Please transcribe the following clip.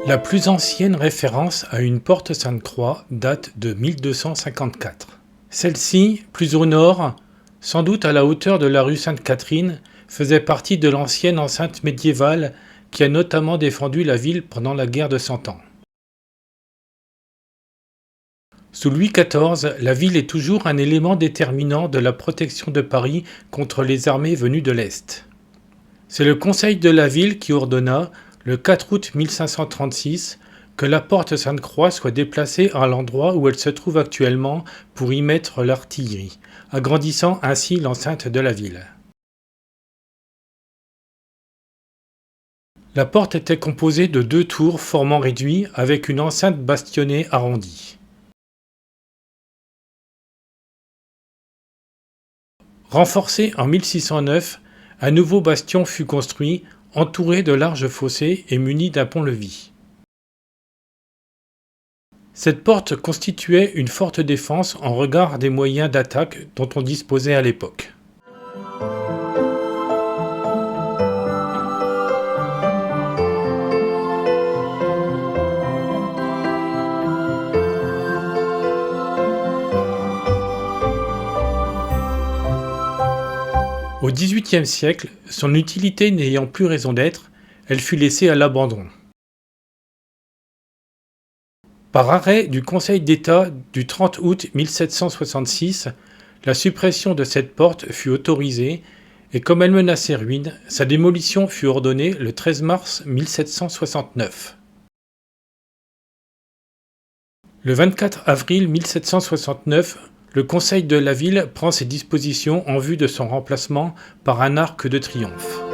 La plus ancienne référence à une porte Sainte-Croix date de 1254. Celle-ci, plus au nord, sans doute à la hauteur de la rue Sainte-Catherine, faisait partie de l'ancienne enceinte médiévale qui a notamment défendu la ville pendant la guerre de Cent Ans. Sous Louis XIV, la ville est toujours un élément déterminant de la protection de Paris contre les armées venues de l'Est. C'est le conseil de la ville qui ordonna, le 4 août 1536, que la porte Sainte-Croix soit déplacée à l'endroit où elle se trouve actuellement pour y mettre l'artillerie, agrandissant ainsi l'enceinte de la ville. La porte était composée de 2 tours formant réduit avec une enceinte bastonnée arrondie. Renforcé en 1609, un nouveau bastion fut construit, entouré de larges fossés et muni d'un pont-levis. Cette porte constituait une forte défense en regard des moyens d'attaque dont on disposait à l'époque. Au XVIIIe siècle, son utilité n'ayant plus raison d'être, elle fut laissée à l'abandon. Par arrêt du Conseil d'État du 30 août 1766, la suppression de cette porte fut autorisée et comme elle menaçait ruine, sa démolition fut ordonnée le 13 mars 1769. Le 24 avril 1769, le Conseil de la ville prend ses dispositions en vue de son remplacement par un arc de triomphe.